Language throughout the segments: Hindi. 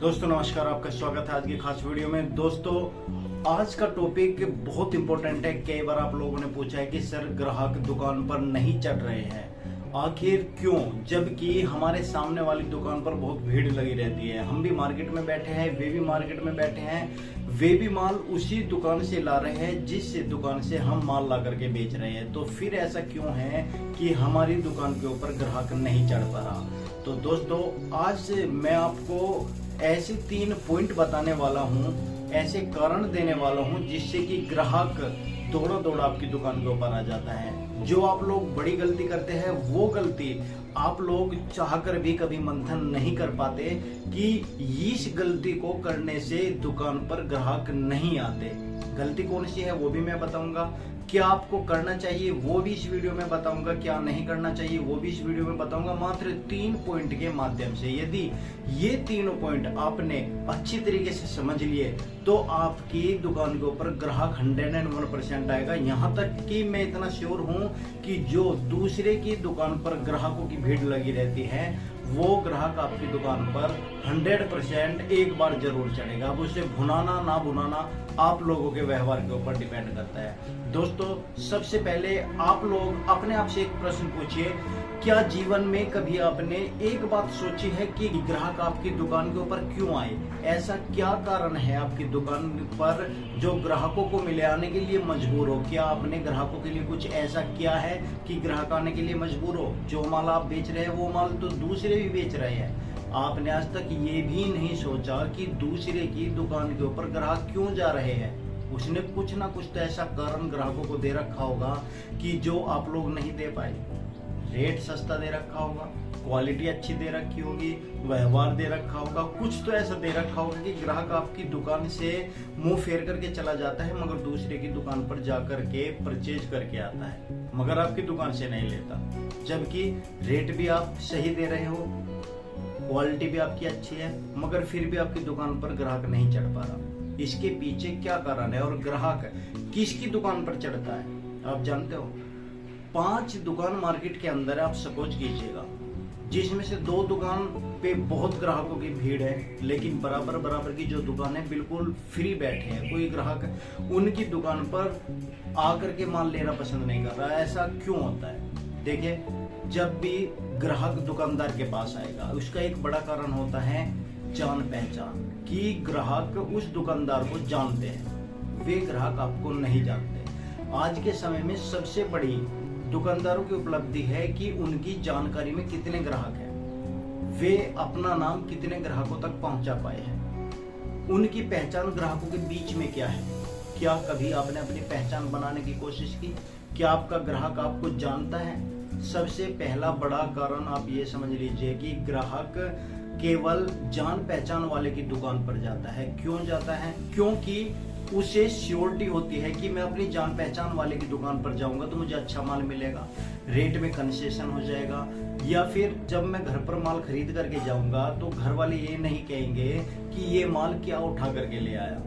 दोस्तों नमस्कार, आपका स्वागत है आज की खास वीडियो में। दोस्तों आज का टॉपिक बहुत इंपॉर्टेंट है। कई बार आप लोगों ने पूछा है कि सर ग्राहक दुकान पर नहीं चढ़ रहे हैं, आखिर क्यों, जबकि हमारे सामने वाली दुकान पर बहुत भीड़ लगी रहती है। हम भी मार्केट में बैठे हैं, वे भी मार्केट में बैठे हैं, वे भी माल उसी दुकान से ला रहे हैं जिस दुकान से हम माल ला करके बेच रहे हैं। तो फिर ऐसा क्यों है कि हमारी दुकान के ऊपर ग्राहक नहीं चढ़ पा रहा? तो दोस्तों आज मैं आपको ऐसे 3 पॉइंट बताने वाला हूँ, ऐसे कारण देने वाला हूँ जिससे कि ग्राहक दौड़ा दौड़ा आपकी दुकान के ऊपर आ जाता है। जो आप लोग बड़ी गलती करते हैं वो गलती आप लोग चाहकर भी कभी मंथन नहीं कर पाते कि इस गलती को करने से दुकान पर ग्राहक नहीं आते। गलती कौन सी है वो भी मैं बताऊंगा, क्या आपको करना चाहिए वो भी इस वीडियो में बताऊंगा, क्या नहीं करना चाहिए वो भी इस वीडियो में बताऊंगा, मात्र 3 पॉइंट के माध्यम से। यदि ये तीनों पॉइंट आपने अच्छी तरीके से समझ लिए तो आपकी दुकान के ऊपर ग्राहक 101% आएगा। यहाँ तक कि मैं इतना श्योर हूँ कि जो दूसरे की दुकान पर ग्राहकों की भीड़ लगी रहती है वो ग्राहक आपकी दुकान पर 100% एक बार जरूर चढ़ेगा। अब उसे भुनाना ना भुनाना आप लोगों के व्यवहार के ऊपर डिपेंड करता है। दोस्तों सबसे पहले आप लोग अपने आप से एक प्रश्न पूछिए, क्या जीवन में कभी आपने एक बात सोची है कि ग्राहक आपकी दुकान के ऊपर क्यों आए? ऐसा क्या कारण है आपकी दुकान पर जो ग्राहकों को मिले आने के लिए मजबूर हो? क्या आपने ग्राहकों के लिए कुछ ऐसा किया है कि ग्राहक आने के लिए मजबूर हो? जो माल आप बेच रहे हैं वो माल तो दूसरे भी बेच रहे हैं। आपने आज तक ये भी नहीं सोचा कि दूसरे की दुकान के ऊपर ग्राहक क्यों जा रहे हैं? उसने कुछ ना कुछ तो ऐसा कारण ग्राहकों को दे रखा होगा कि जो आप लोग नहीं दे पाए। रेट सस्ता दे रखा होगा, क्वालिटी अच्छी दे रखी होगी, व्यवहार दे रखा होगा, कुछ तो ऐसा दे रखा होगा कि ग्राहक आपकी दुकान से मुंह फेर करके चला जाता है मगर दूसरे की दुकान पर जाकर के परचेज करके आता है, मगर आपकी दुकान से नहीं लेता। जबकि रेट भी आप सही दे रहे हो, क्वालिटी भी आपकी अच्छी है, मगर फिर भी आपकी दुकान पर ग्राहक नहीं चढ़ पा रहा। इसके पीछे क्या कारण है और ग्राहक किसकी दुकान पर चढ़ता है आप जानते हो? 5 दुकान मार्केट के अंदर आप सपोज कीजिएगा, जिसमें से 2 दुकान पे बहुत ग्राहकों की भीड़ है, लेकिन बराबर की जो दुकान है बिल्कुल फ्री बैठे हैं, कोई ग्राहक उनकी दुकान पर आकर के माल लेना पसंद नहीं कर रहा है। ऐसा क्यों होता है? देखिए, जब भी ग्राहक दुकानदार के पास आएगा उसका एक बड़ा कारण होता है जान पहचान, कि ग्राहक उस दुकानदार को जानते हैं, वे ग्राहक आपको नहीं जानते। आज के समय में सबसे बड़ी दुकानदारों की उपलब्धि है कि उनकी जानकारी में कितने ग्राहक हैं, वे अपना नाम कितने ग्राहकों तक पहुंचा पाए हैं, उनकी पहचान ग्राहकों के बीच में क्या है। क्या कभी आपने अपनी पहचान बनाने की कोशिश की? क्या आपका ग्राहक आपको जानता है? सबसे पहला बड़ा कारण आप ये समझ लीजिए कि ग्राहक केवल जान पहचान वाले की दुकान पर जाता है। क्यों जाता है? क्योंकि उसे श्योरिटी होती है कि मैं अपनी जान पहचान वाले की दुकान पर जाऊंगा तो मुझे अच्छा माल मिलेगा, रेट में कंसेशन हो जाएगा, या फिर जब मैं घर पर माल खरीद करके जाऊंगा तो घर वाले ये नहीं कहेंगे कि ये माल क्या उठा करके ले आया।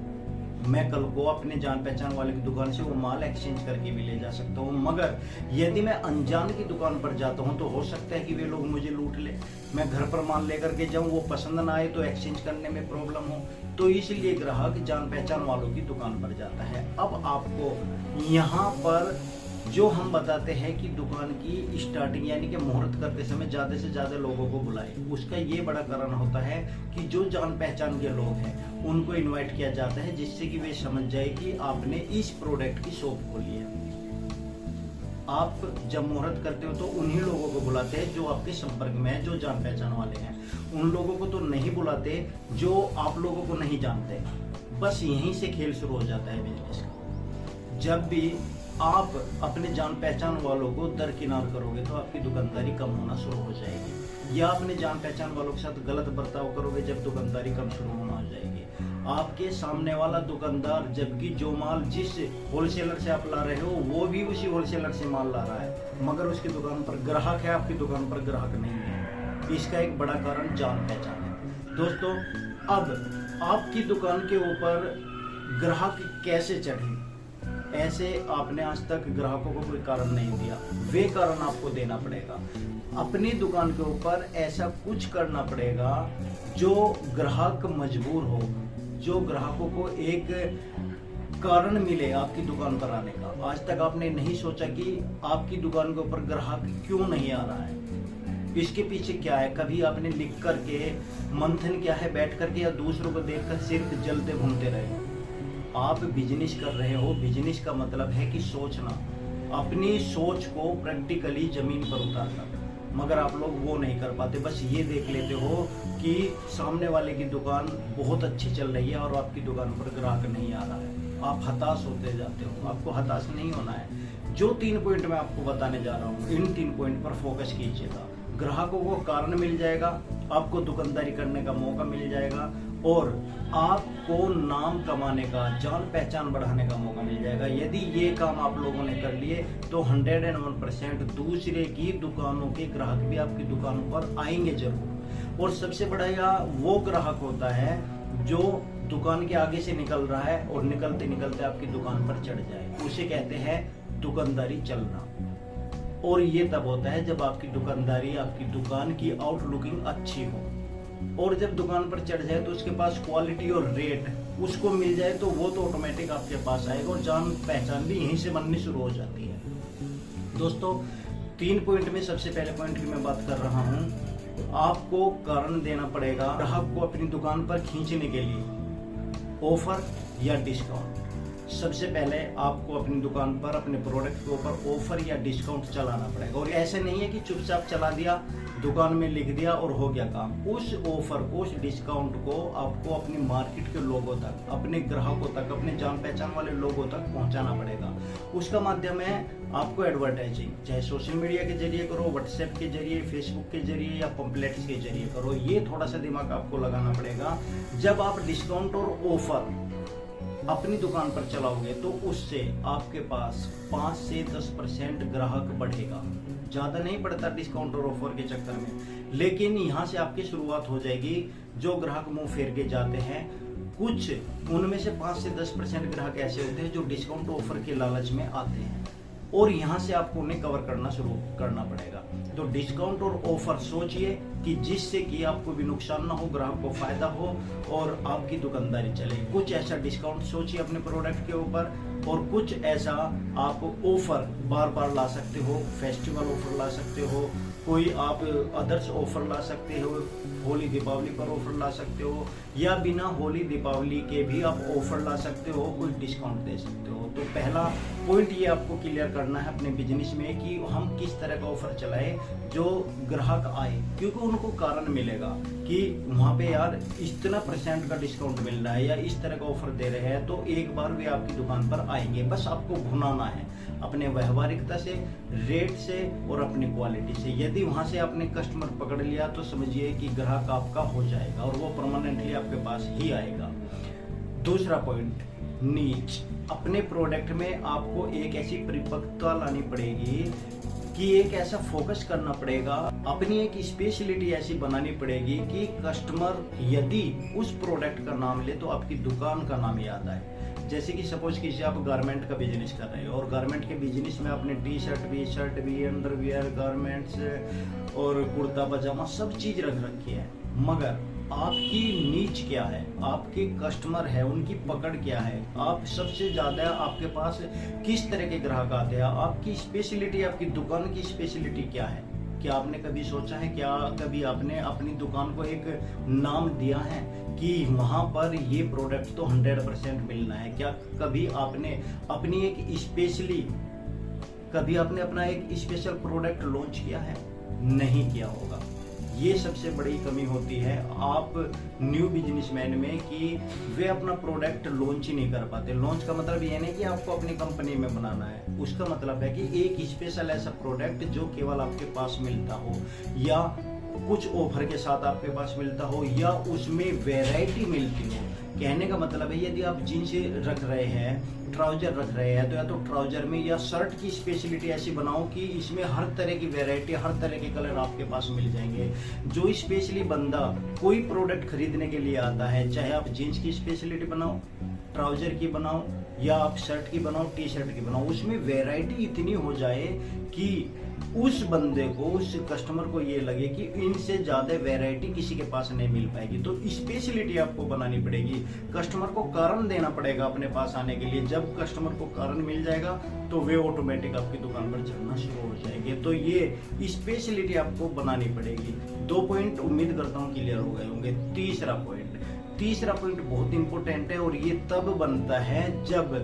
मैं कल को अपने जान पहचान वाले की दुकान से वो माल एक्सचेंज करके भी ले जा सकता हूँ। मगर यदि मैं अनजान की दुकान पर जाता हूँ तो हो सकता है कि वे लोग मुझे लूट ले। मैं घर पर माल लेकर के जाऊँ, वो पसंद ना आए तो एक्सचेंज करने में प्रॉब्लम हो, तो इसलिए ग्राहक जान पहचान वालों की दुकान पर जाता है। अब आपको यहाँ पर जो हम बताते हैं कि दुकान की स्टार्टिंग यानी कि मुहूर्त करते समय ज्यादा से ज्यादा लोगों को बुलाए, उसका ये बड़ा कारण होता है कि जो जान पहचान के लोग हैं उनको इनवाइट किया जाता है, जिससे कि वे समझ जाए कि आपने इस प्रोडक्ट की शॉप खोली है। आप जब मुहूर्त करते हो तो उन्हीं लोगों को बुलाते हैं जो आपके संपर्क में है, जो जान पहचान वाले हैं। उन लोगों को तो नहीं बुलाते जो आप लोगों को नहीं जानते। बस यहीं से खेल शुरू हो जाता है बिजनेस का। जब भी आप अपने जान पहचान वालों को दरकिनार करोगे तो आपकी दुकानदारी कम होना शुरू हो जाएगी, या अपने जान पहचान वालों के साथ गलत बर्ताव करोगे जब दुकानदारी कम शुरू होना हो जाएगी। आपके सामने वाला दुकानदार जबकि जो माल जिस होलसेलर से आप ला रहे हो वो भी उसी होलसेलर से माल ला रहा है, मगर उसकी दुकान पर ग्राहक है, आपकी दुकान पर ग्राहक नहीं है। इसका एक बड़ा कारण जान पहचान है। दोस्तों अब आपकी दुकान के ऊपर ग्राहक कैसे चढ़े ऐसे आपने आज तक ग्राहकों को कोई कारण नहीं दिया, वे कारण आपको देना पड़ेगा। अपनी दुकान के ऊपर ऐसा कुछ करना पड़ेगा जो ग्राहक मजबूर हो, जो ग्राहकों को एक कारण मिले आपकी दुकान पर आने का। आज तक आपने नहीं सोचा कि आपकी दुकान के ऊपर ग्राहक क्यों नहीं आ रहा है, इसके पीछे क्या है। कभी आपने लिख करके मंथन क्या है बैठ करके या दूसरों को देखकर सिर्फ जलते घूमते रहे। आप बिजनेस कर रहे हो, बिजनेस का मतलब है कि सोचना, अपनी सोच को प्रैक्टिकली जमीन पर उतारना, मगर आप लोग वो नहीं कर पाते। बस ये देख लेते हो कि सामने वाले की दुकान बहुत अच्छी चल रही है और आपकी दुकान पर ग्राहक नहीं आ रहा है, आप हताश होते जाते हो। आपको हताश नहीं होना है। जो 3 पॉइंट मैं आपको बताने जा रहा हूँ, इन 3 पॉइंट पर फोकस कीजिएगा। ग्राहकों को कारण मिल जाएगा, आपको दुकानदारी करने का मौका मिल जाएगा और आपको नाम कमाने का, जान पहचान बढ़ाने का मौका मिल जाएगा। यदि ये काम आप लोगों ने कर लिए तो 101% दूसरे की दुकानों के ग्राहक भी आपकी दुकान पर आएंगे जरूर। और सबसे बड़ा वो ग्राहक होता है जो दुकान के आगे से निकल रहा है और निकलते निकलते आपकी दुकान पर चढ़ जाए, उसे कहते हैं दुकानदारी चलना। और ये तब होता है जब आपकी दुकानदारी, आपकी दुकान की आउटलुकिंग अच्छी हो। और जब दुकान पर चढ़ जाए तो उसके पास क्वालिटी और रेट उसको मिल जाए तो वो तो ऑटोमेटिक आपके पास आएगा और जान पहचान भी यहीं से बननी शुरू हो जाती है। दोस्तों 3 पॉइंट में सबसे पहले पॉइंट की मैं बात कर रहा हूँ, आपको कारण देना पड़ेगा ग्राहक को अपनी दुकान पर खींचने के लिए, ऑफर या डिस्काउंट। सबसे पहले आपको अपनी दुकान पर अपने प्रोडक्ट के ऊपर ऑफर या डिस्काउंट चलाना पड़ेगा। और ऐसे नहीं है कि चुपचाप चला दिया, दुकान में लिख दिया और हो गया काम। उस ऑफर को, उस डिस्काउंट को आपको अपनी मार्केट के लोगों तक, अपने ग्राहकों तक, अपने जान पहचान वाले लोगों तक पहुंचाना पड़ेगा। उसका माध्यम है आपको एडवर्टाइजिंग, चाहे सोशल मीडिया के जरिए करो, व्हाट्सएप के जरिए, फेसबुक के जरिए या पंपलेट्स के जरिए करो। ये थोड़ा सा दिमाग आपको लगाना पड़ेगा। जब आप डिस्काउंट और ऑफर अपनी दुकान पर चलाओगे तो उससे आपके पास 5 से 10% ग्राहक बढ़ेगा। ज्यादा नहीं बढ़ता डिस्काउंट और ऑफर के चक्कर में, लेकिन यहाँ से आपकी शुरुआत हो जाएगी। जो ग्राहक मुंह फेर के जाते हैं, कुछ उनमें से 5 से 10% ग्राहक ऐसे होते हैं जो डिस्काउंट ऑफर के लालच में आते हैं और यहाँ से आपको उन्हें कवर करना शुरू करना पड़ेगा। तो डिस्काउंट और ऑफर सोचिए कि जिससे कि आपको भी नुकसान ना हो, ग्राहक को फायदा हो और आपकी दुकानदारी चले। कुछ ऐसा डिस्काउंट सोचिए अपने प्रोडक्ट के ऊपर और कुछ ऐसा आप ऑफर बार बार ला सकते हो। फेस्टिवल ऑफर ला सकते हो, कोई आप अदर्स ऑफर ला सकते हो, होली दीपावली पर ऑफर ला सकते हो, या बिना होली दीपावली के भी आप ऑफर ला सकते हो, कोई डिस्काउंट दे सकते हो। तो पहला पॉइंट ये आपको क्लियर करना है अपने बिजनेस में कि हम किस तरह का ऑफर चलाएं जो ग्राहक आए, क्योंकि उनको कारण मिलेगा कि वहाँ पे यार इतना % का डिस्काउंट मिल रहा है या इस तरह का ऑफर दे रहे हैं, तो एक बार वे आपकी दुकान पर आएंगे। बस आपको भुनाना है अपने व्यवहारिकता से, रेट से और अपनी क्वालिटी से। यदि वहां से आपने कस्टमर पकड़ लिया तो समझिए कि ग्राहक आपका हो जाएगा और वो परमानेंटली आपके पास ही आएगा। दूसरा पॉइंट, नीच। अपने प्रोडक्ट में आपको एक ऐसी परिपक्वता लानी पड़ेगी कि एक ऐसा फोकस करना पड़ेगा, अपनी एक स्पेशलिटी ऐसी बनानी पड़ेगी कि कस्टमर यदि उस प्रोडक्ट का नाम ले तो आपकी दुकान का नाम याद आए। जैसे कि सपोज कीजिए आप गारमेंट का बिजनेस कर रहे हो और गारमेंट के बिजनेस में आपने टी शर्ट भी, अंडरवियर, गारमेंट्स और कुर्ता पजामा सब चीज रख रखी है, मगर आपकी नीच क्या है, आपके कस्टमर है, उनकी पकड़ क्या है, आप सबसे ज्यादा आपके पास किस तरह के ग्राहक आते हैं, आपकी स्पेशलिटी, आपकी दुकान की स्पेशलिटी क्या है। क्या आपने कभी सोचा है, क्या कभी आपने अपनी दुकान को एक नाम दिया है कि वहां पर ये प्रोडक्ट तो 100% मिलना है? क्या कभी आपने अपनी अपना एक स्पेशल प्रोडक्ट लॉन्च किया है? नहीं किया होगा। ये सबसे बड़ी कमी होती है आप न्यू बिजनेसमैन में कि वे अपना प्रोडक्ट लॉन्च ही नहीं कर पाते। लॉन्च का मतलब ये नहीं कि आपको अपनी कंपनी में बनाना है, उसका मतलब है कि एक स्पेशल ऐसा प्रोडक्ट जो केवल आपके पास मिलता हो या कुछ ऑफर के साथ आपके पास मिलता हो या उसमें वैरायटी मिलती हो। कहने का मतलब है यदि आप जीन्स रख रहे हैं, ट्राउजर रख रहे हैं, तो या तो ट्राउजर में या शर्ट की स्पेशलिटी ऐसी बनाओ कि इसमें हर तरह की वैरायटी, हर तरह के कलर आपके पास मिल जाएंगे। जो स्पेशली बंदा कोई प्रोडक्ट खरीदने के लिए आता है, चाहे आप जीन्स की स्पेशलिटी बनाओ, ट्राउजर की बनाओ या आप शर्ट की बनाओ, टी शर्ट की बनाओ, उसमें वैरायटी इतनी हो जाए कि उस बंदे को, उस कस्टमर को ये लगे कि इनसे ज्यादा वैरायटी किसी के पास नहीं मिल पाएगी। तो स्पेशलिटी आपको बनानी पड़ेगी, कस्टमर को कारण देना पड़ेगा अपने पास आने के लिए। जब कस्टमर को कारण मिल जाएगा तो वे ऑटोमेटिक आपकी दुकान पर चढ़ना शुरू हो जाएंगे। तो ये स्पेशलिटी आपको बनानी पड़ेगी। 2 पॉइंट उम्मीद करता हूँ क्लियर हो गए होंगे। तीसरा पॉइंट बहुत इंपॉर्टेंट है और ये तब बनता है जब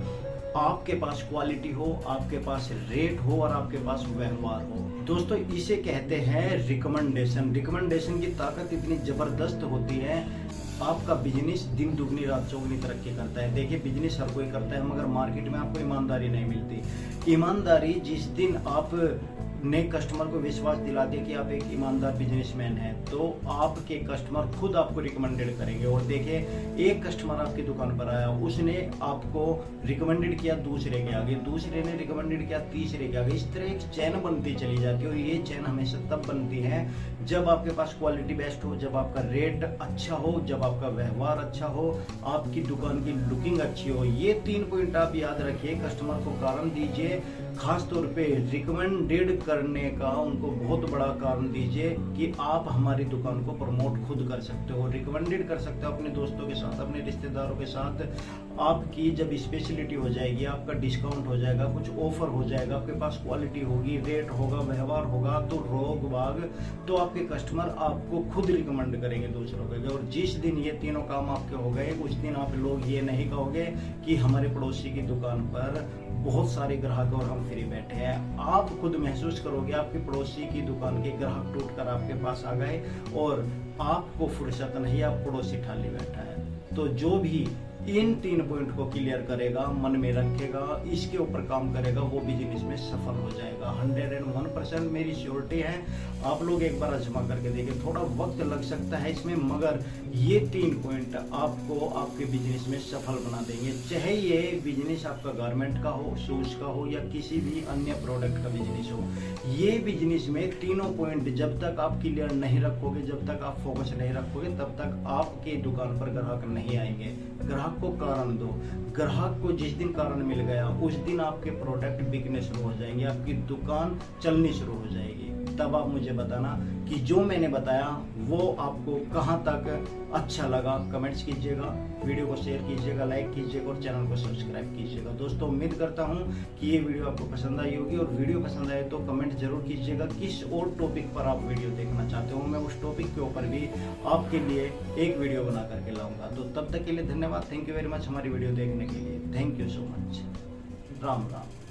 आपके पास क्वालिटी हो, आपके पास रेट हो और आपके पास व्यवहार हो। दोस्तों इसे कहते हैं रिकमेंडेशन की ताकत इतनी जबरदस्त होती है, आपका बिजनेस दिन दुगनी रात चौगनी तरक्की करता है। देखिए बिजनेस हर कोई करता है, मगर मार्केट में आपको ईमानदारी नहीं मिलती। ईमानदारी जिस दिन आप ने कस्टमर को विश्वास दिला दिया कि आप एक ईमानदार बिजनेसमैन हैं, तो आपके कस्टमर खुद आपको रिकमेंडेड करेंगे। और देखिए एक कस्टमर आपकी दुकान पर आया, उसने आपको रिकमेंडेड किया दूसरे के आगे, दूसरे ने रिकमेंडेड किया तीसरे के आगे, इस तरह एक चैन बनती चली जाती है। और ये चैन हमेशा तब बनती है जब आपके पास क्वालिटी बेस्ट हो, जब आपका रेट अच्छा हो, जब आपका व्यवहार अच्छा हो, आपकी दुकान की लुकिंग अच्छी हो। ये 3 पॉइंट आप याद रखिए, कस्टमर को कारण दीजिए, खास तौर पे रिकमेंडेड करने का उनको बहुत बड़ा कारण दीजिए कि आप हमारी दुकान को प्रमोट खुद कर सकते हो, रिकमेंडेड कर सकते हो अपने दोस्तों के साथ, अपने रिश्तेदारों के साथ। आपकी जब स्पेशलिटी हो जाएगी, आपका डिस्काउंट हो जाएगा, कुछ ऑफर हो जाएगा, आपके पास क्वालिटी होगी, रेट होगा, व्यवहार होगा, तो रोग बाग तो आपके कस्टमर आपको खुद रिकमेंड करेंगे दूसरों के। और जिस दिन ये तीनों काम आपके हो गए, उस दिन आप लोग ये नहीं कहोगे कि हमारे पड़ोसी की दुकान पर बहुत सारे ग्राहक और हम फ्री बैठे हैं। आप खुद महसूस करोगे आपके पड़ोसी की दुकान के ग्राहक टूटकर आपके पास आ गए और आपको फुर्सत नहीं, आप पड़ोसी खाली बैठा है। तो जो भी इन 3 पॉइंट को क्लियर करेगा, मन में रखेगा, इसके ऊपर काम करेगा, वो बिजनेस में सफल हो जाएगा। 101% मेरी श्योरिटी है। आप लोग एक बार आजमा करके देखिए, थोड़ा वक्त लग सकता है इसमें, मगर ये 3 पॉइंट आपको आपके बिजनेस में सफल बना देंगे। चाहे ये बिजनेस आपका गारमेंट का हो, शूज का हो या किसी भी अन्य प्रोडक्ट का बिजनेस हो, ये बिजनेस में तीनों पॉइंट जब तक आप क्लियर नहीं रखोगे, जब तक आप फोकस नहीं रखोगे, तब तक आपकी दुकान पर ग्राहक नहीं आएंगे। ग्राहक को कारण दो, ग्राहक को जिस दिन कारण मिल गया उस दिन आपके प्रोडक्ट बिकने शुरू हो जाएंगे, आपकी दुकान चलनी शुरू हो जाएगी। तब आप मुझे बताना कि जो मैंने बताया वो आपको कहां तक अच्छा लगा। कमेंट्स कीजिएगा, वीडियो को शेयर कीजिएगा, लाइक कीजिएगा और चैनल को सब्सक्राइब कीजिएगा। दोस्तों उम्मीद करता हूं कि ये वीडियो आपको पसंद आई होगी, और वीडियो पसंद आए तो कमेंट जरूर कीजिएगा किस और टॉपिक पर आप वीडियो देखना चाहते हो। मैं उस टॉपिक के ऊपर भी आपके लिए एक वीडियो बना करके लाऊंगा। तो तब तक के लिए धन्यवाद, थैंक यू वेरी मच हमारी वीडियो देखने के लिए। Thank you so much. Ram Ram.